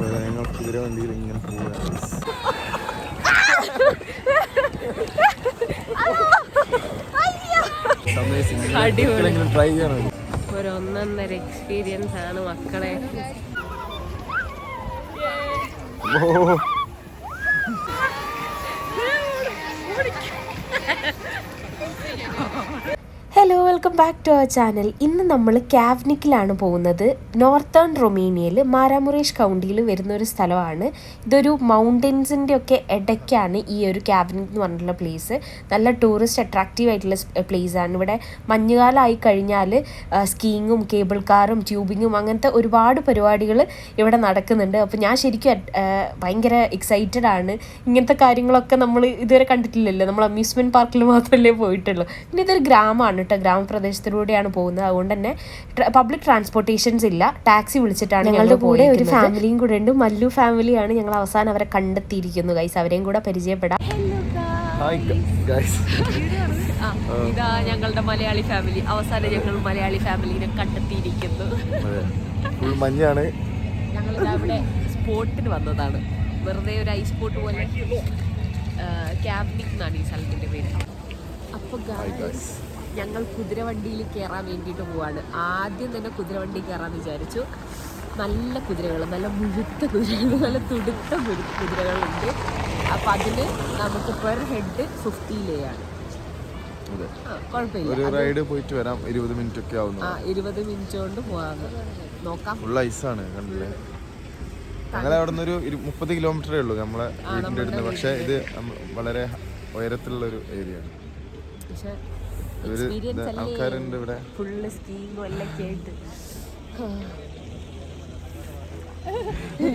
ഞങ്ങൾ കുതിര വണ്ടിയിൽ ഇങ്ങനെ പോവുകയാണ്. ട്രൈ ചെയ്യണം. ഒരു ഒന്നൊന്നര എക്സ്പീരിയൻസ് ആണ് മക്കളെ. Hello, welcome back to our channel. ഇന്ന് നമ്മൾ ക്യാവ്നിക്കിലാണ് പോകുന്നത്. നോർത്തേൺ റൊമേനിയയിൽ മാരാമുറേഷ് കൗണ്ടിയിൽ വരുന്ന ഒരു സ്ഥലമാണ്. ഇതൊരു മൗണ്ടൻസിൻ്റെ ഒക്കെ ഇടയ്ക്കാണ് ഈ ഒരു ക്യാവ്നിക് എന്ന് പറഞ്ഞിട്ടുള്ള പ്ലേസ്. നല്ല ടൂറിസ്റ്റ് അട്രാക്റ്റീവ് ആയിട്ടുള്ള പ്ലേസാണ്. ഇവിടെ മഞ്ഞുകാലമായി കഴിഞ്ഞാൽ സ്കീയിങ്ങും കേബിൾ കാറും ട്യൂബിങ്ങും അങ്ങനത്തെ ഒരുപാട് പരിപാടികൾ ഇവിടെ നടക്കുന്നുണ്ട്. അപ്പോൾ ഞാൻ ശരിക്കും ഭയങ്കര എക്സൈറ്റഡ് ആണ്. ഇങ്ങനത്തെ കാര്യങ്ങളൊക്കെ നമ്മൾ ഇതുവരെ കണ്ടിട്ടില്ലല്ലോ. നമ്മൾ അമ്യൂസ്മെൻറ്റ് പാർക്കിൽ മാത്രമല്ലേ പോയിട്ടുള്ളൂ. പിന്നെ ഇതൊരു ഗ്രാമമാണ് കേട്ടോ, ഗ്രാമപ്രദേശത്തിലൂടെയാണ് പോകുന്നത്. അതുകൊണ്ട് തന്നെ പബ്ലിക് ട്രാൻസ്പോർട്ടേഷൻസ് ഇല്ല. ടാക്സി വിളിച്ചിട്ടാണ്. ഞങ്ങളുടെ കൂടെ ഒരു ഫാമിലിയും കൂടെ ഉണ്ട്. മല്ലു ഫാമിലിയാണ്. ഞങ്ങൾ അവസാനം അവരെ കണ്ടെത്തിയിരിക്കുന്നു ഗൈസ്. അവരെയും കൂടെ പരിചയപ്പെടാം. ഇതാ ഞങ്ങളുടെ മലയാളി ഫാമിലി. അവസാനം ഞങ്ങൾ മലയാളി ഫാമിലിനെ കണ്ടെത്തിയിരിക്കുന്നു. മഞ്ഞാണ്. ഞങ്ങളിതാ ഇവിടെ സ്പോട്ടിന് വന്നതാണ്. വെറുതെ ഒരു ഐസ് സ്പോട്ട് പോലെ. ക്യാവ്നിക് എന്നാണ് ഈ സ്ഥലത്തിൻ്റെ പേര്. അപ്പോൾ ഞങ്ങൾ കുതിരവണ്ടിയിൽ കയറാൻ വേണ്ടിയിട്ട് പോവാണ്. ആദ്യം തന്നെ കുതിരവണ്ടി കയറാമെന്ന് വിചാരിച്ചു. നല്ല കുതിരകൾ, നല്ല മുഴുത്ത കുതിരകൾ, നല്ല തുടുത്ത കുതിരകളുണ്ട്. അപ്പം അതിന് നമുക്ക് പെർ ഹെഡ് 50 ലേയാണ്. കുഴപ്പമില്ല, 20 മിനിറ്റ് ഒക്കെ ആവുന്നു. 20 മിനിറ്റ് കൊണ്ട് പോകാം. നോക്കാം. ഫുൾ ഐസാണ്, കണ്ടില്ലേ? ഞങ്ങളെ അവിടെ നിന്ന് ഒരു 30 കിലോമീറ്ററേ ഉള്ളൂ നമ്മളെ വീടിൻ്റെ അടുത്ത്. പക്ഷേ ഇത് വളരെ ഉയരത്തിലുള്ളൊരു ഏരിയ ആണ്. പക്ഷേ ആൾക്കാരുണ്ട് ഇവിടെ. ഫുള്ള് സ്കീയിങ്ങും എല്ലാം കേട്ട്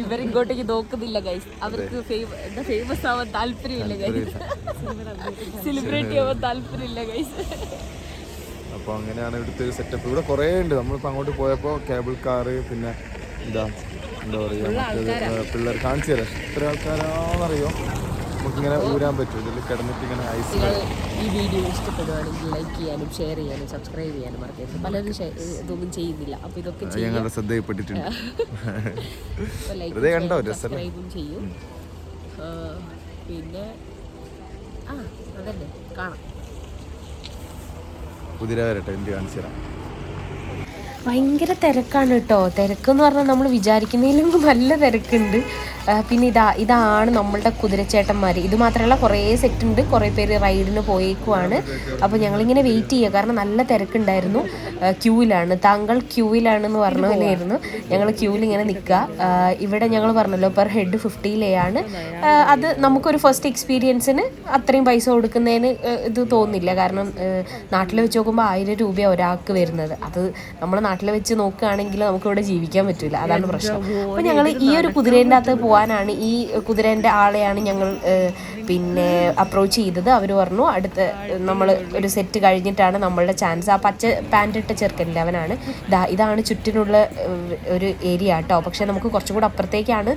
ഇവരിങ്ങോട്ടേക്ക് നോക്കുന്നില്ല ഗൈസ്. അവർക്ക് ഫേമസ് ആവാൻ താല്പര്യമില്ല ഗൈസ്. സെലിബ്രിറ്റി ആവാൻ താല്പര്യമില്ല ഗൈസ്. അപ്പോൾ അങ്ങനെയാണ് ഇവിടുത്തെ ഒരു സെറ്റപ്പ്. ഇവിടെ കുറേ ഉണ്ട്. നമ്മളിപ്പോൾ അങ്ങോട്ട് പോയപ്പോൾ കേബിൾ കാറ്, പിന്നെ എന്താ പറയുക, പിള്ളേർ കാണിച്ചു തരാം. എത്ര ആൾക്കാരാണെന്നറിയോ? നമുക്കിങ്ങനെ ഊരാൻ പറ്റും. ഇതിൽ കിടന്നിട്ട് ഇങ്ങനെ ഐസ്. ഈ വീഡിയോ ഇഷ്ടപ്പെടുകയാണെങ്കിൽ ലൈക്ക് ചെയ്യാനും ഷെയർ ചെയ്യാനും സബ്സ്ക്രൈബ് ചെയ്യാനും മറക്കരുത്. പലരും ഇതൊന്നും ചെയ്യുന്നില്ല. അപ്പോൾ ഇതൊക്കെ ഞങ്ങളുടെ ശ്രദ്ധയിൽപ്പെട്ടിട്ടുണ്ട്. സബ്സ്ക്രൈബും ചെയ്യും. പിന്നെ അതന്നെ കാണാം. കുതിര വരട്ടെ, എന്ത് കാണിച്ചു തരാം. ഭയങ്കര തിരക്കാണ് കേട്ടോ. തിരക്കെന്ന് പറഞ്ഞാൽ നമ്മൾ വിചാരിക്കുന്നതിലും നല്ല തിരക്കുണ്ട്. പിന്നെ ഇതാണ് നമ്മളുടെ കുതിരച്ചേട്ടന്മാർ. ഇത് മാത്രമല്ല കുറേ സെറ്റ് ഉണ്ട്. കുറേ പേര് റൈഡിന് പോയേക്കുവാണ്. അപ്പോൾ ഞങ്ങളിങ്ങനെ വെയിറ്റ് ചെയ്യുക, കാരണം നല്ല തിരക്കുണ്ടായിരുന്നു. ക്യൂവിലാണ്. താങ്കൾ ക്യൂവിലാണെന്ന് പറഞ്ഞ പോലെയായിരുന്നു. ഞങ്ങൾ ക്യൂവിൽ ഇങ്ങനെ നിൽക്കുക. ഇവിടെ ഞങ്ങൾ പറഞ്ഞല്ലോ പെർ ഹെഡ് 50 ലേയാണ്. അത് നമുക്കൊരു ഫസ്റ്റ് എക്സ്പീരിയൻസിന് അത്രയും പൈസ കൊടുക്കുന്നതിന് ഇത് തോന്നില്ല. കാരണം നാട്ടിൽ വെച്ച് നോക്കുമ്പോൾ 1000 രൂപയാണ് ഒരാൾക്ക് വരുന്നത്. അത് നമ്മൾ നാട്ടിൽ വെച്ച് നോക്കുകയാണെങ്കിൽ നമുക്കിവിടെ ജീവിക്കാൻ പറ്റില്ല. അതാണ് പ്രശ്നം. അപ്പോൾ ഞങ്ങൾ ഈ ഒരു കുതിരേൻ്റെ അകത്ത് പോകാനാണ്, ഈ കുതിരേൻ്റെ ആളെയാണ് ഞങ്ങൾ പിന്നെ അപ്രോച്ച് ചെയ്തത്. അവർ പറഞ്ഞു അടുത്ത് നമ്മൾ ഒരു സെറ്റ് കഴിഞ്ഞിട്ടാണ് നമ്മളുടെ ചാൻസ്. ആ പച്ച പാൻറ് ഇട്ട ചെറുക്കനില്ല, അവനാണ്. ഇതാണ് ചുറ്റിനുള്ള ഒരു ഏരിയ കേട്ടോ. പക്ഷെ നമുക്ക് കുറച്ചും കൂടെ അപ്പുറത്തേക്കാണ്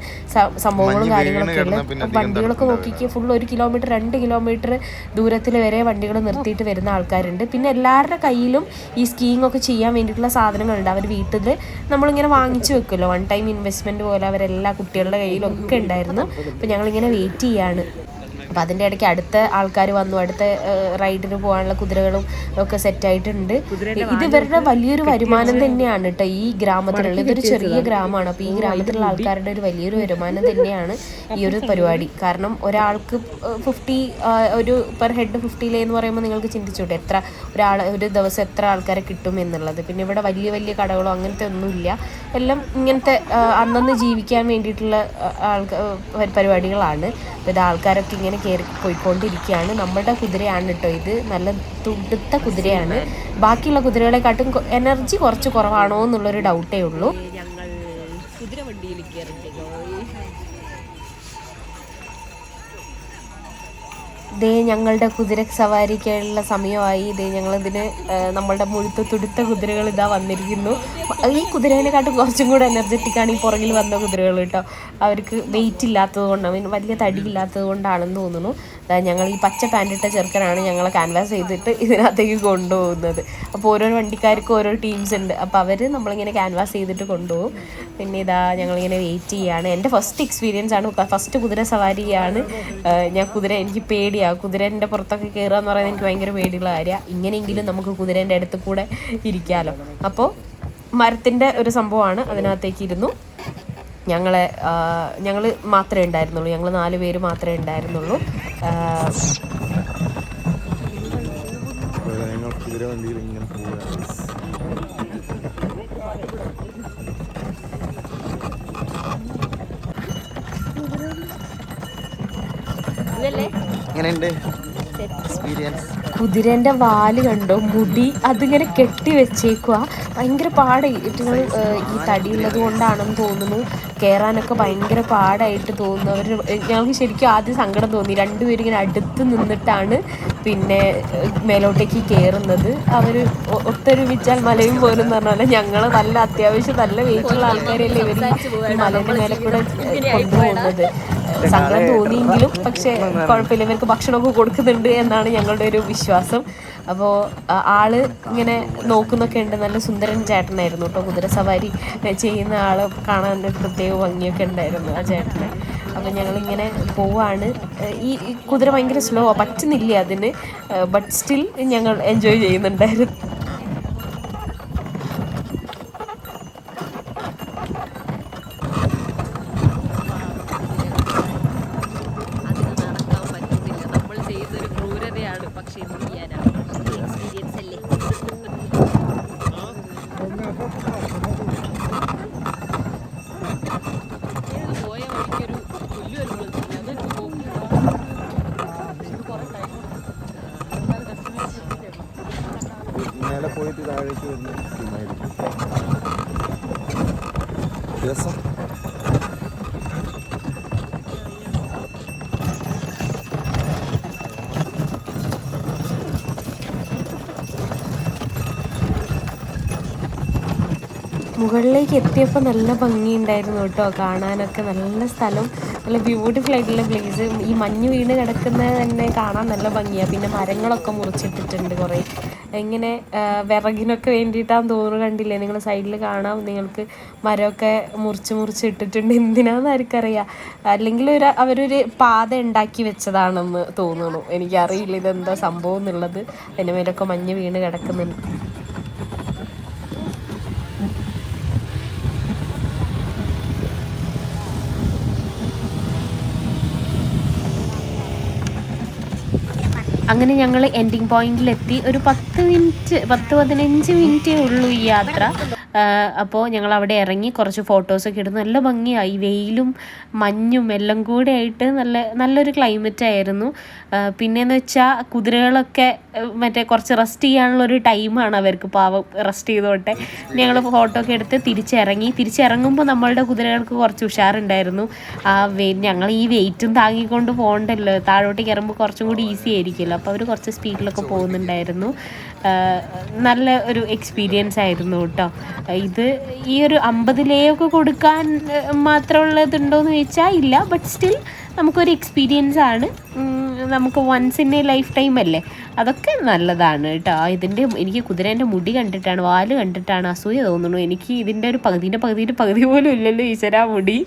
സംഭവങ്ങളും കാര്യങ്ങളൊക്കെ ഉള്ളത്. വണ്ടികളൊക്കെ നോക്കിക്ക് ഫുൾ 1 കിലോമീറ്റർ 2 കിലോമീറ്റർ ദൂരത്തിൽ വരെ വണ്ടികൾ നിർത്തിയിട്ട് വരുന്ന ആൾക്കാരുണ്ട്. പിന്നെ എല്ലാവരുടെ കയ്യിലും ഈ സ്കീയിങ് ഒക്കെ ചെയ്യാൻ വേണ്ടിയിട്ടുള്ള സാധനങ്ങളുണ്ട്. അവർ വീട്ടിൽ നമ്മളിങ്ങനെ വാങ്ങിച്ചു വെക്കുമല്ലോ, 1 ടൈം ഇൻവെസ്റ്റ്മെൻറ്റ് പോലെ അവരെല്ലാ കുട്ടികളുടെ കയ്യിലൊക്കെ ഉണ്ടായിരുന്നു. അപ്പോൾ ഞങ്ങളിങ്ങനെ വെയിറ്റ് ചെയ്യാണ്. അപ്പോൾ അതിൻ്റെ ഇടയ്ക്ക് അടുത്ത ആൾക്കാർ വന്നു. അടുത്ത റൈഡിന് പോകാനുള്ള കുതിരകളും ഒക്കെ സെറ്റായിട്ടുണ്ട്. ഇത് ഇവരുടെ വലിയൊരു വരുമാനം തന്നെയാണ് കേട്ടോ ഈ ഗ്രാമത്തിലുള്ള. ഇതൊരു ചെറിയ ഗ്രാമമാണ്. അപ്പോൾ ഈ ഗ്രാമത്തിലുള്ള ആൾക്കാരുടെ ഒരു വലിയൊരു വരുമാനം തന്നെയാണ് ഈ ഒരു പരിപാടി. കാരണം ഒരാൾക്ക് 50 ഒരു പെർ ഹെഡ് 50 ലേ എന്ന് പറയുമ്പോൾ നിങ്ങൾക്ക് ചിന്തിച്ചോട്ടെ എത്ര ഒരു ദിവസം എത്ര ആൾക്കാരെ കിട്ടും എന്നുള്ളത്. പിന്നെ ഇവിടെ വലിയ വലിയ കടകളോ അങ്ങനത്തെ ഒന്നുമില്ല. എല്ലാം ഇങ്ങനത്തെ അന്നന്ന് ജീവിക്കാൻ വേണ്ടിയിട്ടുള്ള പരിപാടികളാണ്. അപ്പോൾ ഇത് ആൾക്കാരൊക്കെ ഇങ്ങനെ കയറി പോയിക്കൊണ്ടിരിക്കുകയാണ്. നമ്മുടെ കുതിരയാണ് കേട്ടോ ഇത്. നല്ല തുടുത്ത കുതിരയാണ്. ബാക്കിയുള്ള കുതിരകളെക്കാട്ടും എനർജി കുറച്ച് കുറവാണോ എന്നുള്ളൊരു ഡൗട്ടേ ഉള്ളൂ. ഞങ്ങൾ കുതിരവണ്ടിയിൽ കയറി. ഇതേ ഞങ്ങളുടെ കുതിര സവാരിക്കുള്ള സമയമായി. ഇതേ ഞങ്ങളിതിന് നമ്മളുടെ മുഴുത്ത തുടുത്ത കുതിരകൾ ഇതാ വന്നിരിക്കുന്നു. ഈ കുതിരേനെക്കാട്ടും കുറച്ചും കൂടെ എനർജറ്റിക്കാണ് ഈ പുറകിൽ വന്ന കുതിരകൾ കേട്ടോ. അവർക്ക് വെയിറ്റ് ഇല്ലാത്തത് കൊണ്ടാണ്, വലിയ തടി ഇല്ലാത്തത് കൊണ്ടാണെന്ന് തോന്നുന്നു. ഞങ്ങൾ ഈ പച്ച പാൻറ്റിട്ട ചെറുക്കനാണ് ഞങ്ങളെ ക്യാൻവാസ് ചെയ്തിട്ട് ഇതിനകത്തേക്ക് കൊണ്ടുപോകുന്നത്. അപ്പോൾ ഓരോ വണ്ടിക്കാർക്കും ഓരോ ടീംസ് ഉണ്ട്. അപ്പോൾ അവർ നമ്മളിങ്ങനെ ക്യാൻവാസ് ചെയ്തിട്ട് കൊണ്ടുപോകും. പിന്നെ ഇതാ ഞങ്ങളിങ്ങനെ വെയിറ്റ് ചെയ്യുകയാണ്. എൻ്റെ ഫസ്റ്റ് എക്സ്പീരിയൻസ് ആണ്, ഫസ്റ്റ് കുതിര സവാരിയാണ്. എനിക്ക് പേടിയാണ് കുതിരേൻ്റെ പുറത്തൊക്കെ കയറുക എന്ന് പറയുന്നത്. എനിക്ക് ഭയങ്കര പേടിയുള്ള കാര്യമാണ്. ഇങ്ങനെയെങ്കിലും നമുക്ക് കുതിരേൻ്റെ അടുത്ത് കൂടെ ഇരിക്കാമല്ലോ. അപ്പോൾ മരത്തിൻ്റെ ഒരു സംഭവമാണ്, അതിനകത്തേക്ക് ഇരുന്നു. ഞങ്ങൾ മാത്രമേ ഉണ്ടായിരുന്നുള്ളൂ, ഞങ്ങൾ 4 പേര് മാത്രമേ ഉണ്ടായിരുന്നുള്ളൂ. ഞങ്ങൾ കുതിര വണ്ടിയിൽ ഇങ്ങനെ പോവുകയാണ്. എങ്ങനെയുണ്ട് എക്സ്പീരിയൻസ്? കുതിരേൻ്റെ വാല് കണ്ടോ, മുടി അതിങ്ങനെ കെട്ടി വെച്ചേക്കുക. ഭയങ്കര പാടായിട്ട് ഈ തടിയുള്ളത് കൊണ്ടാണെന്ന് തോന്നുന്നു കയറാനൊക്കെ ഭയങ്കര പാടായിട്ട് തോന്നുന്നു. ഞങ്ങൾക്ക് ശരിക്കും ആദ്യം സങ്കടം തോന്നി. 2 പേരും ഇങ്ങനെ അടുത്ത് നിന്നിട്ടാണ് പിന്നെ മേലോട്ടേക്ക് കയറുന്നത്. അവർ ഒത്തൊരുമിച്ചാൽ മലയും പോലും എന്ന് പറഞ്ഞാൽ ഞങ്ങൾ നല്ല അത്യാവശ്യം നല്ല വെയിറ്റുള്ള ആൾക്കാരല്ലേ ഇവർ മലേൻ്റെ മേലെ കൂടെ കൊണ്ടുപോകുന്നത്. സങ്കടം തോന്നിയെങ്കിലും പക്ഷെ കുഴപ്പമില്ല, ഇവർക്ക് ഭക്ഷണമൊക്കെ കൊടുക്കുന്നുണ്ട് എന്നാണ് ഞങ്ങളുടെ ഒരു വിശ്വാസം. അപ്പോൾ ആള് ഇങ്ങനെ നോക്കുന്നൊക്കെ ഉണ്ട്. നല്ല സുന്ദരൻ ചേട്ടനായിരുന്നു കേട്ടോ. കുതിര സവാരി ചെയ്യുന്ന ആൾ കാണാൻ പ്രത്യേക ഭംഗിയൊക്കെ ഉണ്ടായിരുന്നു ആ ചേട്ടന്. അപ്പോൾ ഞങ്ങളിങ്ങനെ പോവാണ്. ഈ കുതിര ഭയങ്കര സ്ലോ പറ്റുന്നില്ല അതിന്, ബട്ട് സ്റ്റിൽ ഞങ്ങൾ എൻജോയ് ചെയ്യുന്നുണ്ടായിരുന്നു. മേലെ പോയിട്ട് താഴേക്ക് വരുന്ന സ്കീമായിരിക്കും രസം. മുകളിലേക്ക് എത്തിയപ്പോൾ നല്ല ഭംഗിയുണ്ടായിരുന്നു കേട്ടോ കാണാനൊക്കെ. നല്ല സ്ഥലം, നല്ല ബ്യൂട്ടിഫുൾ ആയിട്ടുള്ള പ്ലേസ്. ഈ മഞ്ഞ് വീണ് കിടക്കുന്നത് തന്നെ കാണാൻ നല്ല ഭംഗിയാണ്. പിന്നെ മരങ്ങളൊക്കെ മുറിച്ചിട്ടിട്ടുണ്ട് കുറേ. ഇങ്ങനെ വിറകിനൊക്കെ വേണ്ടിയിട്ടാന്ന് തോന്നുന്നു, കണ്ടില്ലേ നിങ്ങൾ സൈഡിൽ കാണാം. നിങ്ങൾക്ക് മരമൊക്കെ മുറിച്ച് ഇട്ടിട്ടുണ്ട്. എന്തിനാന്ന് ആർക്കറിയാം. അല്ലെങ്കിൽ അവരൊരു പാത ഉണ്ടാക്കി വെച്ചതാണെന്ന് തോന്നുന്നു. എനിക്കറിയില്ല ഇതെന്താ സംഭവം എന്നുള്ളത്. അതിൻ്റെ മേലൊക്കെ മഞ്ഞ് വീണ് കിടക്കുന്നുണ്ട്. അങ്ങനെ ഞങ്ങൾ എൻഡിങ് പോയിന്റിലെത്തി. ഒരു 10-15 മിനിറ്റേ ഉള്ളൂ ഈ യാത്ര. അപ്പോൾ ഞങ്ങൾ അവിടെ ഇറങ്ങി കുറച്ച് ഫോട്ടോസൊക്കെ എടുത്തു. നല്ല ഭംഗിയായി, വെയിലും മഞ്ഞും എല്ലാം കൂടെ ആയിട്ട് നല്ലൊരു ക്ലൈമറ്റ് ആയിരുന്നു. പിന്നെയെന്ന് വെച്ചാൽ കുതിരകളൊക്കെ മറ്റേ കുറച്ച് റെസ്റ്റ് ചെയ്യാനുള്ളൊരു ടൈമാണ് അവർക്ക്, പാവം റെസ്റ്റ് ചെയ്തോട്ടെ. ഞങ്ങൾ ഫോട്ടോ ഒക്കെ എടുത്ത് തിരിച്ചിറങ്ങുമ്പോൾ നമ്മളുടെ കുതിരകൾക്ക് കുറച്ച് ഉഷാറുണ്ടായിരുന്നു. ഞങ്ങൾ ഈ വെയിറ്റും താങ്ങിക്കൊണ്ട് പോകണ്ടല്ലോ, താഴോട്ടേക്ക് ഇറങ്ങുമ്പോൾ കുറച്ചും കൂടി ഈസി ആയിരിക്കുമല്ലോ. അപ്പോൾ അവർ കുറച്ച് സ്പീഡിലൊക്കെ പോകുന്നുണ്ടായിരുന്നു. നല്ല ഒരു എക്സ്പീരിയൻസ് ആയിരുന്നു കേട്ടോ. ഇത് ഈ ഒരു 50 കൊടുക്കാൻ മാത്രമുള്ളതുണ്ടോയെന്ന് ചോദിച്ചാൽ ഇല്ല, ബട്ട് സ്റ്റിൽ നമുക്കൊരു എക്സ്പീരിയൻസ് ആണ്. നമുക്ക് once in a lifetime അല്ലേ, അതൊക്കെ നല്ലതാണ് കേട്ടോ. എനിക്ക് കുതിരേൻ്റെ മുടി കണ്ടിട്ടാണ്, വാല് കണ്ടിട്ടാണ് അസൂയ തോന്നുന്നു. എനിക്ക് ഇതിൻ്റെ ഒരു പകുതി പോലും ഇല്ലല്ലോ ഈശ്വരാ മുടി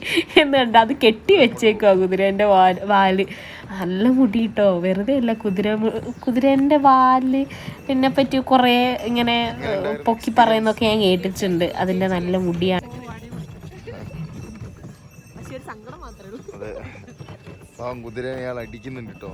എന്ന് കണ്ട. അത് കെട്ടി വെച്ചേക്കുക കുതിരേൻ്റെ വാല്. നല്ല മുടി കേട്ടോ, വെറുതെ അല്ല. കുതിരേൻ്റെ വാലിനെ പറ്റി കുറേ ഇങ്ങനെ പൊക്കി പറയുന്നൊക്കെ ഞാൻ കേട്ടിട്ടുണ്ട്. അതിൻ്റെ നല്ല മുടിയാണ്. കുതിരനെ അയാൾ അടിക്കുന്നുണ്ട് കേട്ടോ.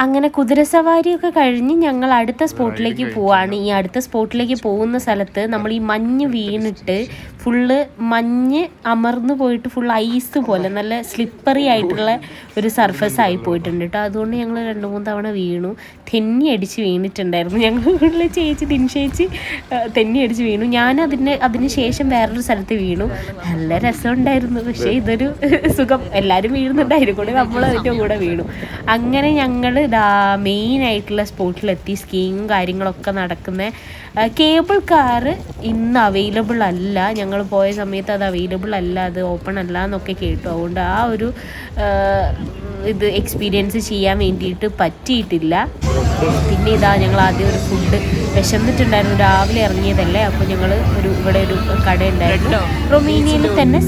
അങ്ങനെ കുതിരസവാരിയൊക്കെ കഴിഞ്ഞ് ഞങ്ങൾ അടുത്ത സ്പോട്ടിലേക്ക് പോവാണ്. ഈ അടുത്ത സ്പോട്ടിലേക്ക് പോകുന്ന സ്ഥലത്ത് നമ്മൾ ഈ മഞ്ഞ് വീണിട്ട് ഫുള്ള് മഞ്ഞ് അമർന്നു പോയിട്ട് ഫുൾ ഐസ് പോലെ നല്ല സ്ലിപ്പറി ആയിട്ടുള്ള ഒരു സർഫസ് ആയി പോയിട്ടുണ്ട് കേട്ടോ. അതുകൊണ്ട് ഞങ്ങൾ 2-3 തവണ വീണു, തെന്നി അടിച്ച് വീണിട്ടുണ്ടായിരുന്നു. ഞങ്ങളുടെ ചേച്ചി ദിൻചേച്ചി തെന്നി അടിച്ച് വീണു. ഞാൻ അതിന് ശേഷം വേറൊരു സ്ഥലത്ത് വീണു. നല്ല രസമുണ്ടായിരുന്നു. പക്ഷേ ഇതൊരു സുഖം, എല്ലാവരും വീഴുന്നുണ്ടായിരുന്നു കൂടെ നമ്മൾ അതിൻ്റെ കൂടെ വീണു. അങ്ങനെ ഞങ്ങൾ ഇതാ മെയിനായിട്ടുള്ള സ്പോട്ടിലെത്തി. സ്കീയിങ്ങും കാര്യങ്ങളൊക്കെ നടക്കുന്ന കേബിൾ കാർ ഇന്ന് അവൈലബിൾ അല്ല. ഞങ്ങൾ പോയ സമയത്ത് അത് അവൈലബിൾ അല്ല, അത് ഓപ്പൺ അല്ല എന്നൊക്കെ കേട്ടു. അതുകൊണ്ട് ആ ഒരു ഇത് എക്സ്പീരിയൻസ് ചെയ്യാൻ വേണ്ടിയിട്ട് പറ്റിയിട്ടില്ല. പിന്നെ ഇതാ ഞങ്ങൾ ആദ്യം ഒരു ഫുഡ് വിശന്നിട്ടുണ്ടായിരുന്നു, രാവിലെ ഇറങ്ങിയതല്ലേ. അപ്പോൾ ഞങ്ങൾ ഇവിടെ ഒരു കട ഉണ്ടായിരുന്നു, റൊമേനിയയിൽ തന്നെ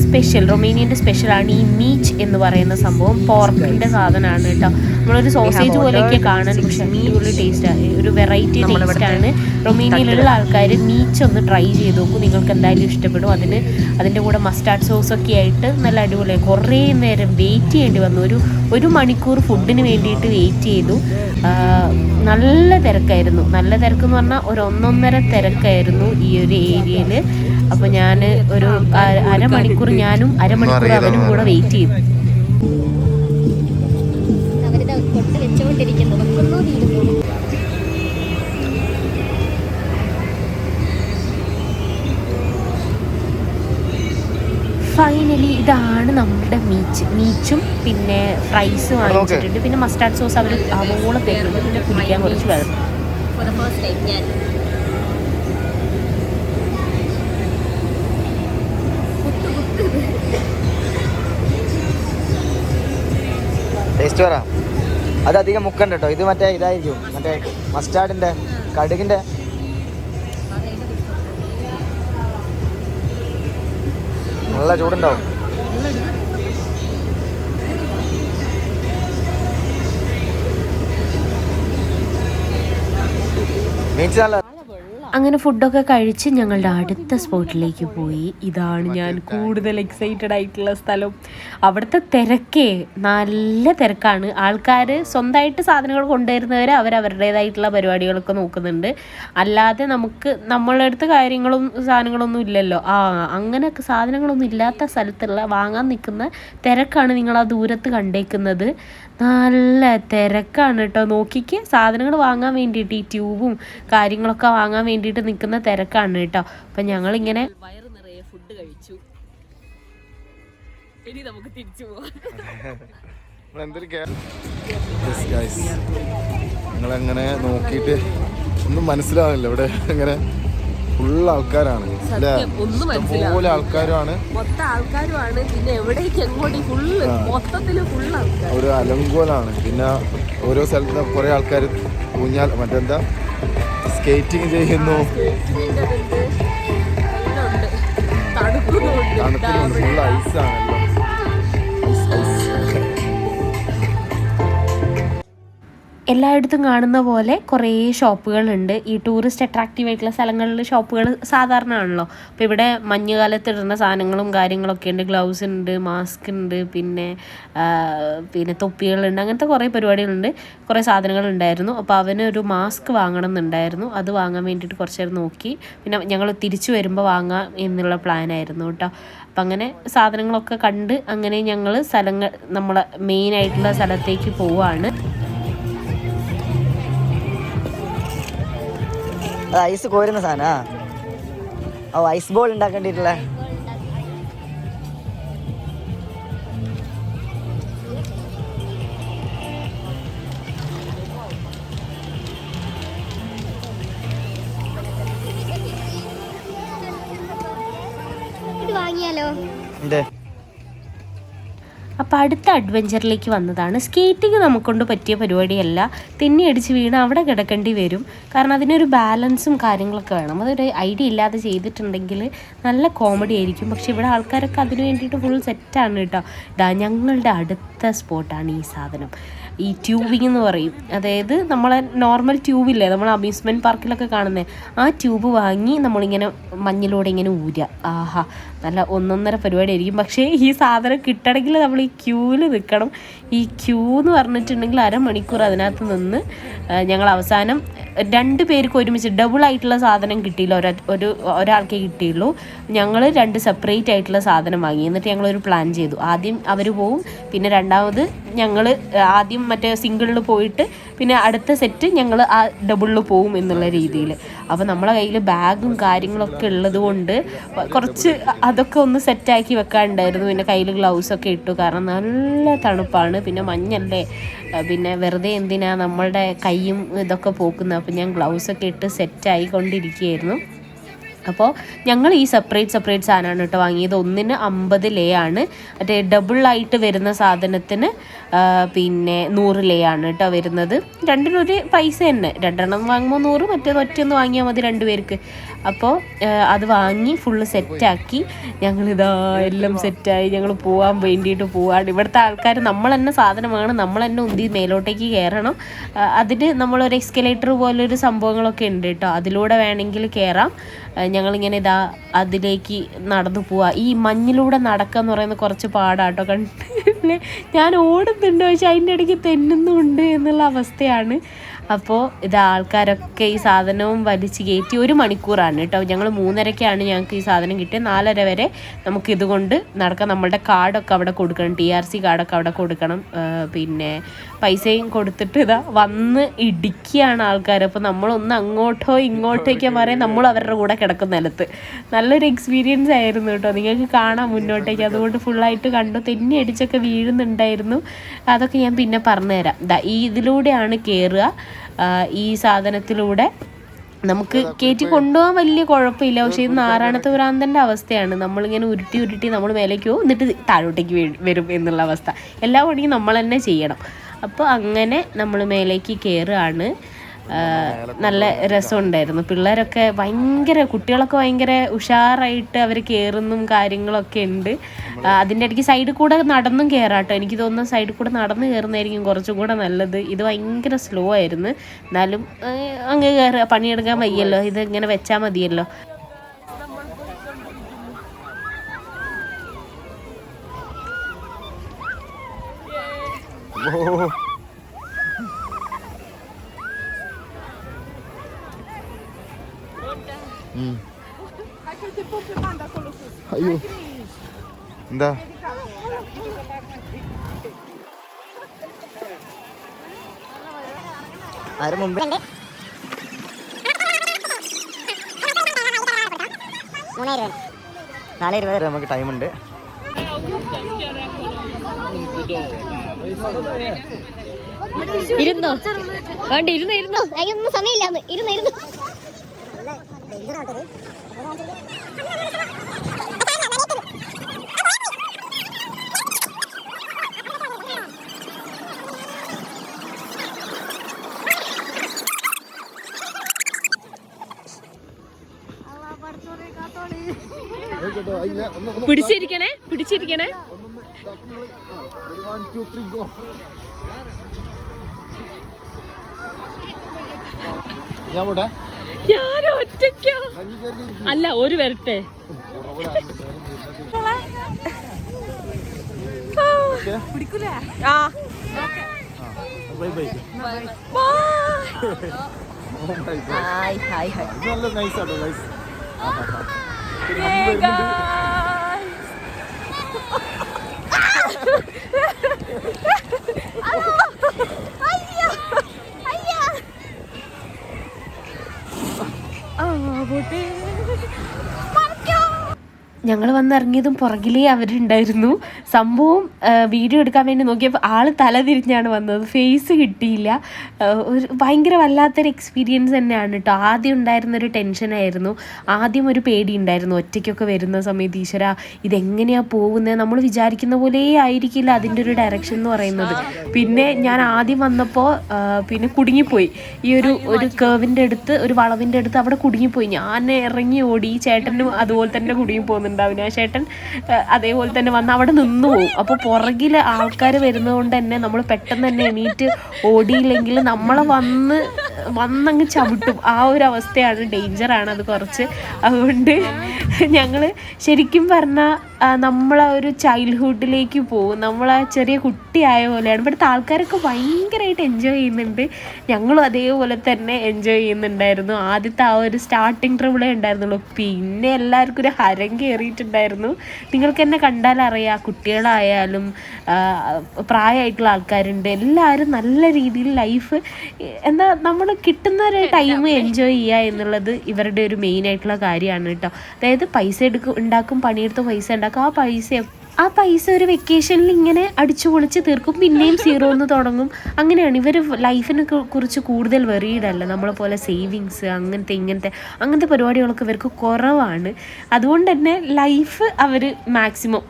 റൊമേനിയൻ്റെ സ്പെഷ്യലാണ് ഈ മീച്ച് എന്ന് പറയുന്ന സംഭവം. പോർക്കിൻ്റെ സാധനമാണ് കേട്ടോ. നമ്മളൊരു സോസേജ് പോലെയൊക്കെ കാണാൻ, പക്ഷേ അടിപൊളി ടേസ്റ്റാണ്, ഒരു വെറൈറ്റി ടേസ്റ്റാണ്. റൊമേനിയയിലുള്ള ആൾക്കാർ മീച്ച് ഒന്ന് ട്രൈ ചെയ്ത് നോക്കൂ, നിങ്ങൾക്ക് എന്തായാലും ഇഷ്ടപ്പെടും. അതിൻ്റെ കൂടെ മസ്റ്റാർഡ് സോസൊക്കെ ആയിട്ട് നല്ല അടിപൊളിയായി. കുറേ നേരം വെയിറ്റ് ചെയ്യേണ്ടി വന്നു, ഒരു മണിക്കൂർ ഫുഡിന് വേണ്ടിയിട്ട് വെയിറ്റ് ചെയ്തു. നല്ല തിരക്കായിരുന്നു. നല്ല തിരക്കെന്ന് പറഞ്ഞാൽ ഒന്നൊന്നര തിരക്കായിരുന്നു ഈ ഒരു ഏരിയയിൽ. അപ്പോൾ ഞാൻ ഒരു അരമണിക്കൂർ ഞാനും അരമണിക്കൂർ അവനും കൂടെ വെയിറ്റ് ചെയ്തു. ഫൈനലി ഇതാണ് നമ്മുടെ മീച്ചും പിന്നെ ഫ്രൈസ് വാങ്ങിച്ചിട്ടുണ്ട്. പിന്നെ മസ്റ്റാർഡ് സോസ് അവർ അവോളം തരുന്നുണ്ട്. പിന്നെ കുടിക്കാൻ കുറച്ച് വെള്ളം. ടേസ്റ്റ് പറ. അത് അധികം മുക്കണ്ട കേട്ടോ. ഇത് മറ്റേ ഇതായിരിക്കും, മറ്റേ മസ്റ്റാർഡിൻ്റെ കടുകിൻ്റെ. നല്ല ചൂടുണ്ടാവും. മീൻസ് നല്ല. അങ്ങനെ ഫുഡൊക്കെ കഴിച്ച് ഞങ്ങളുടെ അടുത്ത സ്പോട്ടിലേക്ക് പോയി. ഇതാണ് ഞാൻ കൂടുതൽ എക്സൈറ്റഡ് ആയിട്ടുള്ള സ്ഥലം. അവിടുത്തെ തിരക്കേ നല്ല തിരക്കാണ്. ആൾക്കാർ സ്വന്തമായിട്ട് സാധനങ്ങൾ കൊണ്ടുവരുന്നവർ അവരവരുടേതായിട്ടുള്ള പരിപാടികളൊക്കെ നോക്കുന്നുണ്ട്. അല്ലാതെ നമ്മളുടെ അടുത്ത് സാധനങ്ങളൊന്നും ഇല്ലല്ലോ. അങ്ങനെ സാധനങ്ങളൊന്നും ഇല്ലാത്ത സ്ഥലത്തുള്ള വാങ്ങാൻ നിൽക്കുന്ന തിരക്കാണ് നിങ്ങൾ ആ ദൂരത്ത് കണ്ടേക്കുന്നത്. നല്ല തിരക്കാണ് കേട്ടോ. നോക്കിക്ക്, സാധനങ്ങൾ വാങ്ങാൻ വേണ്ടിയിട്ട് ഈ ട്യൂബും കാര്യങ്ങളൊക്കെ വാങ്ങാൻ വേണ്ടിയിട്ട് നിൽക്കുന്ന തിരക്കാണ് കേട്ടോ. അപ്പം ഞങ്ങളിങ്ങനെ വയറ് നിറയെ ഫുഡ് കഴിച്ചു. ഇനി നമുക്ക് തിരിച്ചു പോവാം. നിങ്ങളെങ്ങനെ നോക്കിയിട്ട് ഒന്നും മനസ്സിലാവില്ല. ഇവിടെ ഇങ്ങനെ ഫുൾ ആൾക്കാരാണ്, പോലെ ആൾക്കാരുമാണ്, മൊത്തം ആൾക്കാരുമാണ്. പിന്നെ എവിടേക്ക് എങ്ങോട്ട് ഫുള്ള് മൊത്തത്തില് ഫുൾ ആൾക്കാർ, ഒരു അലങ്കോലാണ്. പിന്നെ ഓരോ സ്ഥലത്ത് കുറെ ആൾക്കാർ മറ്റെന്താ സ്കേറ്റിംഗ് ചെയ്യുന്നു, തണുക്കുന്നുണ്ട്, ഫുൾ ഐസാണല്ലോ. എല്ലായിടത്തും കാണുന്ന പോലെ കുറേ ഷോപ്പുകളുണ്ട്. ഈ ടൂറിസ്റ്റ് അട്രാക്റ്റീവ് ആയിട്ടുള്ള സ്ഥലങ്ങളിൽ ഷോപ്പുകൾ സാധാരണ ആണല്ലോ. അപ്പോൾ ഇവിടെ മഞ്ഞുകാലത്ത് ഇടുന്ന സാധനങ്ങളും കാര്യങ്ങളൊക്കെ ഉണ്ട്. ഗ്ലൗസ് ഉണ്ട്, മാസ്ക് ഉണ്ട്, പിന്നെ തൊപ്പികളുണ്ട്, അങ്ങനത്തെ കുറേ പരിപാടികളുണ്ട്. കുറേ സാധനങ്ങളുണ്ടായിരുന്നു. അപ്പോൾ അവനൊരു മാസ്ക് വാങ്ങണം എന്നുണ്ടായിരുന്നു. അത് വാങ്ങാൻ വേണ്ടിയിട്ട് കുറച്ച് നേരം നോക്കി. പിന്നെ ഞങ്ങൾ തിരിച്ചു വരുമ്പോൾ വാങ്ങാം എന്നുള്ള പ്ലാനായിരുന്നു കേട്ടോ. അപ്പം അങ്ങനെ സാധനങ്ങളൊക്കെ കണ്ട് അങ്ങനെ ഞങ്ങൾ നമ്മളെ മെയിനായിട്ടുള്ള സ്ഥലത്തേക്ക് പോവുകയാണ്. ഐസ് കോരുന്ന സാധനാ. ഐസ് ബോൾ ഉണ്ടാക്കേണ്ടിട്ടുള്ള. ഇത് വാങ്ങിയാലോ? അപ്പോൾ അടുത്ത അഡ്വഞ്ചറിലേക്ക് വന്നതാണ്. സ്കേറ്റിംഗ് നമുക്കൊണ്ട് പറ്റിയ പരിപാടിയല്ല. തെന്നി അടിച്ച് വീണ് അവിടെ കിടക്കേണ്ടി വരും. കാരണം അതിനൊരു ബാലൻസും കാര്യങ്ങളൊക്കെ വേണം. അതൊരു ഐഡിയ ഇല്ലാതെ ചെയ്തിട്ടുണ്ടെങ്കിൽ നല്ല കോമഡി ആയിരിക്കും. പക്ഷെ ഇവിടെ ആൾക്കാരൊക്കെ അതിന് വേണ്ടിയിട്ട് ഫുൾ സെറ്റാണ് കേട്ടോ. ഞങ്ങളുടെ അടുത്ത സ്പോട്ടാണ് ഈ സാധനം. ഈ ട്യൂബിങ് എന്ന് പറയും. അതായത് നമ്മളെ നോർമൽ ട്യൂബില്ലേ, നമ്മൾ അമ്യൂസ്മെൻറ്റ് പാർക്കിലൊക്കെ കാണുന്നത്, ആ ട്യൂബ് വാങ്ങി നമ്മളിങ്ങനെ മഞ്ഞിലൂടെ ഇങ്ങനെ ഊരുക. നല്ല ഒന്നൊന്നര പരിപാടി ആയിരിക്കും. പക്ഷേ ഈ സാധനം കിട്ടണമെങ്കിൽ നമ്മൾ ഈ ക്യൂവിൽ നിൽക്കണം. ഈ ക്യൂ എന്ന് പറഞ്ഞിട്ടുണ്ടെങ്കിൽ അരമണിക്കൂർ അതിനകത്ത് നിന്ന് ഞങ്ങൾ അവസാനം 2 പേർക്ക് ഒരുമിച്ച് ഡബിൾ ആയിട്ടുള്ള സാധനം കിട്ടിയില്ല, ഒരാൾക്കേ കിട്ടിയുള്ളൂ. ഞങ്ങൾ 2 സെപ്പറേറ്റ് ആയിട്ടുള്ള സാധനം വാങ്ങി. എന്നിട്ട് ഞങ്ങളൊരു പ്ലാൻ ചെയ്തു. ആദ്യം അവർ പോവും, പിന്നെ രണ്ടാമത് ഞങ്ങൾ ആദ്യം മറ്റേ സിംഗിളിൽ പോയിട്ട് പിന്നെ അടുത്ത സെറ്റ് ഞങ്ങൾ ആ ഡബിളിൽ പോവും എന്നുള്ള രീതിയിൽ. അപ്പോൾ നമ്മളെ കയ്യിൽ ബാഗും കാര്യങ്ങളൊക്കെ ഉള്ളത് കൊണ്ട് കുറച്ച് അതൊക്കെ ഒന്ന് സെറ്റാക്കി വെക്കാനുണ്ടായിരുന്നു. പിന്നെ കയ്യിൽ ഗ്ലൗസൊക്കെ ഇട്ടു, കാരണം നല്ല തണുപ്പാണ്, പിന്നെ മഞ്ഞല്ലേ, പിന്നെ വെറുതെ എന്തിനാ നമ്മളുടെ കൈയും ഇതൊക്കെ പോക്കുന്നത്. അപ്പോൾ ഞാൻ ഗ്ലൗസൊക്കെ ഇട്ട് സെറ്റായി കൊണ്ടിരിക്കുകയായിരുന്നു. അപ്പോൾ ഞങ്ങൾ ഈ സെപ്പറേറ്റ് സാധനമാണ് കേട്ടോ വാങ്ങിയത്. ഒന്നിന് 50 ലേ ആണ്, മറ്റേ ഡബിളായിട്ട് വരുന്ന സാധനത്തിന് പിന്നെ 100 ലേ ആണ് കേട്ടോ വരുന്നത്. രണ്ടിനൊരു പൈസ തന്നെ, 2 എണ്ണം വാങ്ങുമ്പോൾ 100, മറ്റേത് ഒറ്റയൊന്ന് വാങ്ങിയാൽ മതി 2 പേർക്ക്. അപ്പോൾ അത് വാങ്ങി ഫുള്ള് സെറ്റാക്കി ഞങ്ങളിതാ എല്ലാം സെറ്റായി ഞങ്ങൾ പോകാൻ വേണ്ടിയിട്ട് പോവാണ്. ഇവിടുത്തെ ആൾക്കാർ നമ്മൾ തന്നെ സാധനമാണ്, നമ്മൾ തന്നെ ഉന്തി മേലോട്ടേക്ക് കയറണം. അതിന് നമ്മളൊരു എക്സ്കലേറ്റർ പോലൊരു സംഭവങ്ങളൊക്കെ ഉണ്ട് കേട്ടോ, അതിലൂടെ വേണമെങ്കിൽ കയറാം. ഞങ്ങളിങ്ങനെ അതിലേക്ക് നടന്നു പോവുക. ഈ മഞ്ഞിലൂടെ നടക്കുക എന്ന് പറയുന്നത് കുറച്ച് പാടാട്ടോ. കണ്ടില്ലേ, ഞാൻ ഓടുന്നുണ്ട് പക്ഷെ അതിൻ്റെ ഇടയ്ക്ക് തെന്നുന്നുണ്ട് എന്നുള്ള അവസ്ഥയാണ്. അപ്പോൾ ആൾക്കാരൊക്കെ ഈ സാധനവും വലിച്ച് കയറ്റി 1 മണിക്കൂറാണ് കേട്ടോ. ഞങ്ങൾ 3:30-ക്കാണ് ഞങ്ങൾക്ക് ഈ സാധനം കിട്ടിയത്. 4:30 വരെ നമുക്കിതുകൊണ്ട് നടക്കാം. നമ്മളുടെ കാർഡൊക്കെ അവിടെ കൊടുക്കണം, TRC കാർഡൊക്കെ അവിടെ കൊടുക്കണം. പിന്നെ പൈസയും കൊടുത്തിട്ട് വന്ന് ഇടിക്കുകയാണ് ആൾക്കാർ. അപ്പോൾ നമ്മളൊന്ന് അങ്ങോട്ടോ ഇങ്ങോട്ടേക്കോ പറയാൻ നമ്മൾ അവരുടെ കൂടെ കിടക്കും നിലത്ത്. നല്ലൊരു എക്സ്പീരിയൻസ് ആയിരുന്നു കേട്ടോ, നിങ്ങൾക്ക് കാണാം മുന്നോട്ടേക്ക്. അതുകൊണ്ട് ഫുള്ളായിട്ട് കണ്ടു, തെന്നി അടിച്ചൊക്കെ വീഴുന്നുണ്ടായിരുന്നു. അതൊക്കെ ഞാൻ പിന്നെ പറഞ്ഞുതരാം. ഇതിലൂടെയാണ് കയറുക. ഈ സാധനത്തിലൂടെ നമുക്ക് കയറ്റി കൊണ്ടുപോകാൻ വലിയ കുഴപ്പമില്ല, പക്ഷേ ഇത് നാരായണത്തെ ഭ്രാന്തൻ്റെ അവസ്ഥയാണ്. നമ്മളിങ്ങനെ ഉരുട്ടി നമ്മൾ മേലേക്ക് പോകും, എന്നിട്ട് താഴോട്ടേക്ക് വരും എന്നുള്ള അവസ്ഥ. എല്ലാ പണിയും നമ്മൾ തന്നെ ചെയ്യണം. അപ്പോൾ അങ്ങനെ നമ്മൾ മേലേക്ക് കയറുകയാണ്. നല്ല രസമുണ്ടായിരുന്നു. പിള്ളേരൊക്കെ കുട്ടികളൊക്കെ ഭയങ്കര ഉഷാറായിട്ട് അവർ കയറുന്നും കാര്യങ്ങളൊക്കെ ഉണ്ട്. അതിൻ്റെ ഇടയ്ക്ക് സൈഡിൽ കൂടെ നടന്നും കയറാട്ടോ. എനിക്ക് തോന്നുന്നു സൈഡിൽ കൂടെ നടന്ന് കയറുന്നതായിരിക്കും കുറച്ചും കൂടെ നല്ലത്. ഇത് ഭയങ്കര സ്ലോ ആയിരുന്നു. എന്നാലും അങ്ങ് കയറുക, പണിയെടുക്കാൻ വയ്യല്ലോ, ഇത് ഇങ്ങനെ വെച്ചാൽ മതിയല്ലോ. അയ്യോ എന്താ ആരും മുമ്പ് 4:20 വരെ നമുക്ക് ടൈമുണ്ട്. ഇരുന്നോ വേണ്ട, ഇരുന്നോ അതിനൊന്നും സമയമില്ല, ഇരുന്നു പിടിച്ചിരിക്കണേ. ഞാൻ ഒറ്റയ്ക്കോ അല്ല, ഒരു വരട്ടെ. പിടിക്കൂലേ? ആ ഹായ് നല്ല നൈസാട്ടോ ഗൈസ്. ഞങ്ങൾ വന്നിറങ്ങിയതും പുറകിലേ അവരുണ്ടായിരുന്നു. സംഭവം വീഡിയോ എടുക്കാൻ വേണ്ടി നോക്കിയപ്പോൾ ആൾ തല തിരിഞ്ഞാണ് വന്നത്, ഫേസ് കിട്ടിയില്ല. ഒരു ഭയങ്കര വല്ലാത്തൊരു എക്സ്പീരിയൻസ് തന്നെയാണ് കേട്ടോ. ആദ്യം ഉണ്ടായിരുന്നൊരു ടെൻഷനായിരുന്നു, ആദ്യം ഒരു പേടി ഉണ്ടായിരുന്നു ഒറ്റയ്ക്കൊക്കെ വരുന്ന സമയത്ത്. ഈശ്വര ഇതെങ്ങനെയാണ് പോകുന്നത്, നമ്മൾ വിചാരിക്കുന്ന പോലെ ആയിരിക്കില്ല അതിൻ്റെ ഒരു ഡയറക്ഷൻ എന്ന് പറയുന്നത്. പിന്നെ ഞാൻ ആദ്യം വന്നപ്പോൾ പിന്നെ കുടുങ്ങിപ്പോയി. ഈ ഒരു കേവിൻ്റെ അടുത്ത്, ഒരു വളവിൻ്റെ അടുത്ത് അവിടെ കുടുങ്ങിപ്പോയി. ഞാൻ ഇറങ്ങി ഓടി. ഈ ചേട്ടനും അതുപോലെ തന്നെ കുടുങ്ങി പോകുന്നുണ്ടാവും. ആ ചേട്ടൻ അതേപോലെ തന്നെ വന്ന് അവിടെ നിന്ന് പോകും. അപ്പോൾ പുറകിൽ ആൾക്കാർ വരുന്നത് കൊണ്ട് തന്നെ നമ്മൾ പെട്ടെന്ന് തന്നെ എണീറ്റ് ഓടിയില്ലെങ്കിൽ നമ്മളെ വന്ന് വന്നങ്ങ് ചവിട്ടും. ആ ഒരു അവസ്ഥയാണ്, ഡേഞ്ചറാണ് അത് കുറച്ച്. അതുകൊണ്ട് ഞങ്ങൾ ശരിക്കും പറഞ്ഞാൽ നമ്മളെ ഒരു ചൈൽഡ്ഹുഡിലേക്ക് പോകും. നമ്മളാ ചെറിയ കുട്ടിയായ പോലെയാണ്. ഇവിടുത്തെ ആൾക്കാരൊക്കെ ഭയങ്കരമായിട്ട് എൻജോയ് ചെയ്യുന്നുണ്ട്. ഞങ്ങളും അതേപോലെ തന്നെ എൻജോയ് ചെയ്യുന്നുണ്ടായിരുന്നു. ആദ്യത്തെ ആ ഒരു സ്റ്റാർട്ടിങ് ട്രബിളേ ഉണ്ടായിരുന്നുള്ളൂ. പിന്നെ എല്ലാവർക്കും ഒരു ഹരം കയറിയിട്ടുണ്ടായിരുന്നു. നിങ്ങൾക്ക് എന്നെ കണ്ടാലറിയാം, കുട്ടികളായാലും പ്രായമായിട്ടുള്ള ആൾക്കാരുണ്ട്. എല്ലാവരും നല്ല രീതിയിൽ ലൈഫ് എന്താ നമ്മൾ കിട്ടുന്ന ഒരു ടൈം എൻജോയ് ചെയ്യുക എന്നുള്ളത് ഇവരുടെ ഒരു മെയിനായിട്ടുള്ള കാര്യമാണ് കേട്ടോ. അതായത് പൈസ ഉണ്ടാക്കും, പണിയെടുത്ത് പൈസ ഉണ്ടാക്കും. ആ പൈസ ഒരു വെക്കേഷനിൽ ഇങ്ങനെ അടിച്ചു പൊളിച്ച് തീർക്കും, പിന്നെയും സീറോന്ന് തുടങ്ങും. അങ്ങനെയാണ് ഇവർ ലൈഫിനെ കുറിച്ച് കൂടുതൽ വെറിയിടല്ല. നമ്മളെ പോലെ സേവിങ്സ് അങ്ങനത്തെ പരിപാടികളൊക്കെ ഇവർക്ക് കുറവാണ്. അതുകൊണ്ട് തന്നെ ലൈഫ് അവർ മാക്സിമം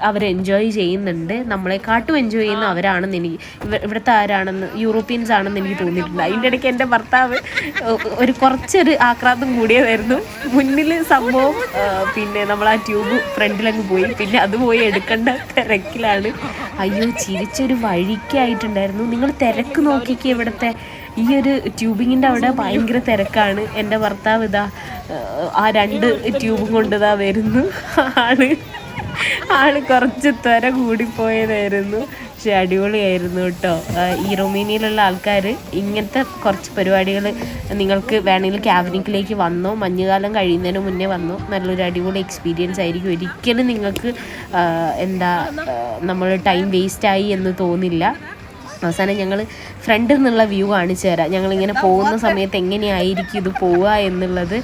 അവർ എൻജോയ് ചെയ്യുന്നുണ്ട്. നമ്മളെക്കാട്ടും എൻജോയ് ചെയ്യുന്ന അവരാണെന്ന് എനിക്ക് ഇവിടുത്തെ ആരാണെന്ന് യൂറോപ്യൻസ് ആണെന്ന് എനിക്ക് തോന്നിയിട്ടുണ്ട്. അതിൻ്റെ ഇടയ്ക്ക് എൻ്റെ ഭർത്താവ് കുറച്ചൊരു ആക്രാന്തം കൂടിയതായിരുന്നു. മുന്നിൽ സംഭവം പിന്നെ നമ്മൾ ആ ട്യൂബ് ഫ്രണ്ടിലങ്ങ് പോയി, പിന്നെ അത് പോയി എടുക്കേണ്ട തിരക്കിലാണ്. അയ്യോ, ചിരിച്ചൊരു വഴിക്കായിട്ടുണ്ടായിരുന്നു. നിങ്ങൾ തിരക്ക് നോക്കിക്കേ, ഇവിടുത്തെ ഈ ഒരു ട്യൂബിങ്ങിൻ്റെ അവിടെ ഭയങ്കര തിരക്കാണ്. എൻ്റെ ഭർത്താവ് ഇതാ ആ 2 ട്യൂബും കൊണ്ടിതാ വരുന്നു. ആള് കുറച്ച് ത്വര കൂടിപ്പോയതായിരുന്നു. പക്ഷെ അടിപൊളിയായിരുന്നു കേട്ടോ. ഈ റൊമേനിയയിലുള്ള ആൾക്കാർ ഇങ്ങനത്തെ കുറച്ച് പരിപാടികൾ നിങ്ങൾക്ക് വേണമെങ്കിൽ ക്യാബിനിക്കിലേക്ക് വന്നോ, മഞ്ഞുകാലം കഴിയുന്നതിന് മുന്നേ വന്നോ. നല്ലൊരു അടിപൊളി എക്സ്പീരിയൻസ് ആയിരിക്കും. ഒരിക്കലും നിങ്ങൾക്ക് നമ്മൾ ടൈം വേസ്റ്റായി എന്ന് തോന്നില്ല. അവസാനം ഞങ്ങൾ ഫ്രണ്ടിൽ നിന്നുള്ള വ്യൂ കാണിച്ചു തരാം. ഞങ്ങളിങ്ങനെ പോകുന്ന സമയത്ത് എങ്ങനെയായിരിക്കും ഇത് പോവുക എന്നുള്ളത്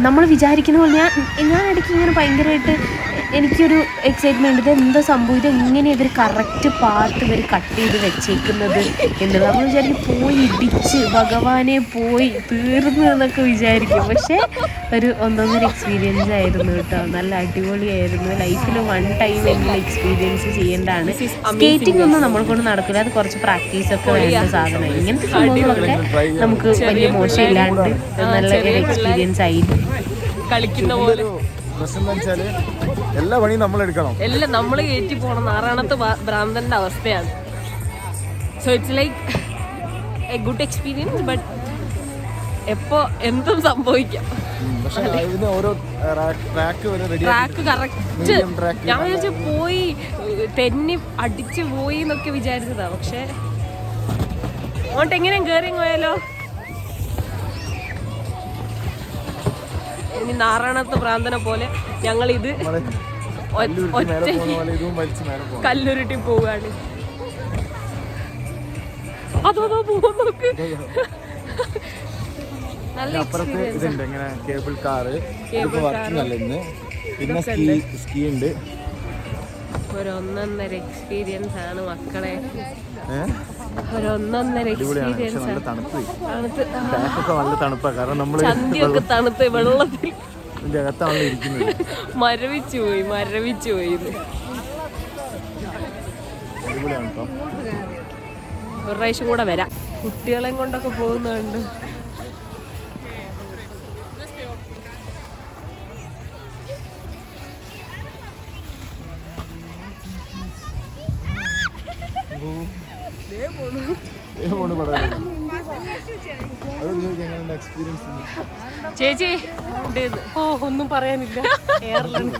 നമ്മൾ വിചാരിക്കുന്ന പോലെ. ഞാൻ ഇടയ്ക്ക് ഇങ്ങനെ ഭയങ്കരമായിട്ട് എനിക്കൊരു എക്സൈറ്റ്മെൻറ്റ്, ഇത് എന്താ സംഭവം, ഇത് എങ്ങനെ ഇവർ കറക്റ്റ് പാത്ത് ഇവർ കട്ട് ചെയ്ത് വെച്ചേക്കുന്നത് എന്നുള്ളത്. നമ്മൾ വിചാരിക്കും പോയി ഇടിച്ച് ഭഗവാനെ പോയി തീർന്നു എന്നൊക്കെ വിചാരിക്കും. പക്ഷേ ഒരു ഒന്നൊന്നര എക്സ്പീരിയൻസ് ആയിരുന്നു കേട്ടോ. നല്ല അടിപൊളിയായിരുന്നു. ലൈഫിൽ 1 ടൈം എങ്കിലും എക്സ്പീരിയൻസ് ചെയ്യേണ്ടതാണ്. സ്കേറ്റിംഗ് ഒന്നും നമ്മളെ കൊണ്ട് നടക്കില്ല, അത് കുറച്ച് പ്രാക്ടീസൊക്കെ വേണ്ട സാധനമാണ്. ഇങ്ങനത്തെ സംഭവങ്ങളൊക്കെ നമുക്ക് വലിയ മോശമില്ലാണ്ട് നല്ല ഒരു എക്സ്പീരിയൻസ് ആയിരുന്നു. കളിക്കുന്ന പോലെ പ്രശ്നം എന്ന് വെച്ചാൽ എല്ലാ പണിയും നമ്മൾ എടുക്കണം, എല്ലാം നമ്മൾ കയറ്റി പോകണം. നാറാണത്ത് ഭ്രാന്തന്റെ അവസ്ഥയാണ്. So it's like A good experience, but എപ്പോ എന്തും സംഭവിക്കാം. ട്രാക്ക് കറക്റ്റ് ഞാൻ വിചാരിച്ചു പോയി തെന്നി അടിച്ചു പോയി എന്നൊക്കെ വിചാരിച്ചതാ. പക്ഷെ അങ്ങോട്ട് എങ്ങനെയും കയറി പോയാലോ. ഇനി നാറാണത്ത് ഭ്രാന്തനെ പോലെ ഞങ്ങൾ ഇത് കല്ലുരുട്ടി പോവുകയാണ്. അതോ പോവാൻ നോക്ക്. നല്ല ഇതുണ്ട് ഇങ്ങനെ കേബിൾ കാറ്, പിന്നെ സ്കീ ഉണ്ട്. ഒരു 1.5 എക്സ്പീരിയൻസ് ആണ് മക്കളെ. ഒരു 1.5 എക്സ്പീരിയൻസ്. നല്ല തണുപ്പാ, കാരണം നമ്മള് ചന്തിയൊക്കെ തണുത്ത് വെള്ളത്തിൽ അകത്താണല്ലോ ഇരിക്കുന്നത്. മരവിച്ചു പോയി. അടിപൊളിയാണ് കേട്ടോ. ഒരു പ്രാവശ്യം കൂടെ വരാം. കുട്ടികളെയും കൊണ്ടൊക്കെ പോകുന്നുണ്ട്. ചേച്ചി ഒന്നും പറയാനില്ല. എയറിലാണ്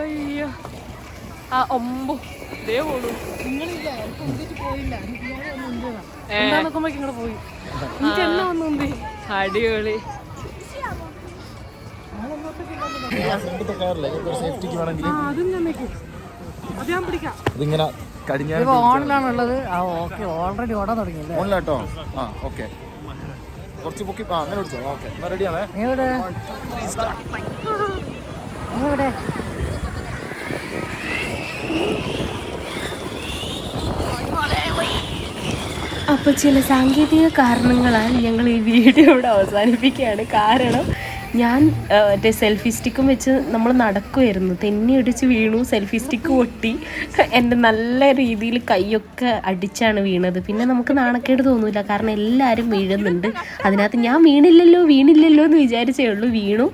അയ്യോ ആ ഒമ്പോ ദേ പോണു. അടിപൊളി. ഇതിങ്ങനെ ഓണിലാണുള്ളത്. ഓൾറെഡി ഓടാൻ തുടങ്ങി. ഓണിലാട്ടോ. ആ ഓക്കെ, കുറച്ച് പൊക്കി അങ്ങനെ വിളിച്ചോ. ഓക്കെ, എന്നാ റെഡിയാണേ. എവിടെ അപ്പോൾ ചില സാങ്കേതിക കാരണങ്ങളാൽ ഞങ്ങൾ ഈ വീഡിയോ ഇവിടെ അവസാനിപ്പിക്കുകയാണ്. കാരണം ഞാൻ മറ്റേ സെൽഫി സ്റ്റിക്കും വെച്ച് നമ്മൾ നടക്കുമായിരുന്നു, തെന്നി അടിച്ച് വീണു, സെൽഫി സ്റ്റിക്ക് പൊട്ടി, എൻ്റെ നല്ല രീതിയിൽ കൈയൊക്കെ അടിച്ചാണ് വീണത്. പിന്നെ നമുക്ക് നാണക്കേട് തോന്നില്ല, കാരണം എല്ലാവരും വീഴുന്നുണ്ട്. അതിനകത്ത് ഞാൻ വീണില്ലല്ലോ എന്ന് വിചാരിച്ചേ ഉള്ളൂ, വീണു.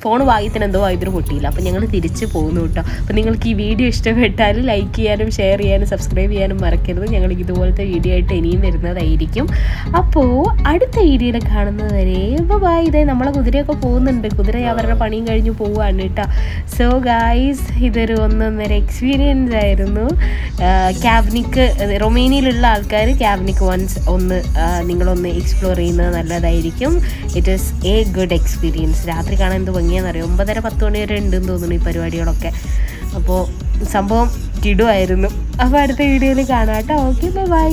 ഫോണ് വായിത്തിന് എന്തോ വായിത്തിന് പൊട്ടിയില്ല. അപ്പം ഞങ്ങൾ തിരിച്ച് പോകുന്നു കേട്ടോ. അപ്പം നിങ്ങൾക്ക് ഈ വീഡിയോ ഇഷ്ടപ്പെട്ടാൽ ലൈക്ക് ചെയ്യാനും ഷെയർ ചെയ്യാനും സബ്സ്ക്രൈബ് ചെയ്യാനും മറക്കരുത്. ഞങ്ങൾ ഇതുപോലത്തെ വീഡിയോ ആയിട്ട് ഇനിയും വരുന്നതായിരിക്കും. അപ്പോൾ അടുത്ത വീഡിയോയിൽ കാണുന്നത് വരെ ബൈ. ഇതേ നമ്മളെ കുതിരയൊക്കെ പോകുന്നുണ്ട്, കുതിര അവരുടെ പണിയും കഴിഞ്ഞ് പോവുകയാണ് കേട്ടോ. സോ ഗായ്സ്, ഇതൊരു ഒന്നൊന്നര എക്സ്പീരിയൻസ് ആയിരുന്നു. ക്യാബ്നിക്ക് റൊമേനിയയിലുള്ള ആൾക്കാർ ക്യാബ്നിക്ക് നിങ്ങളൊന്ന് എക്സ്പ്ലോർ ചെയ്യുന്നത് നല്ലതായിരിക്കും. It is A good experience. രാത്രി കാണാൻ എന്ത് ഭംഗിയാണെന്നറിയാം. 9:30-10 മണി വരെ ഉണ്ടെന്ന് തോന്നുന്നു ഈ പരിപാടികളൊക്കെ. അപ്പോൾ സംഭവം കിടുവായിരുന്നു. അപ്പോൾ അടുത്ത വീഡിയോയിൽ കാണാം കേട്ടോ. Okay, by.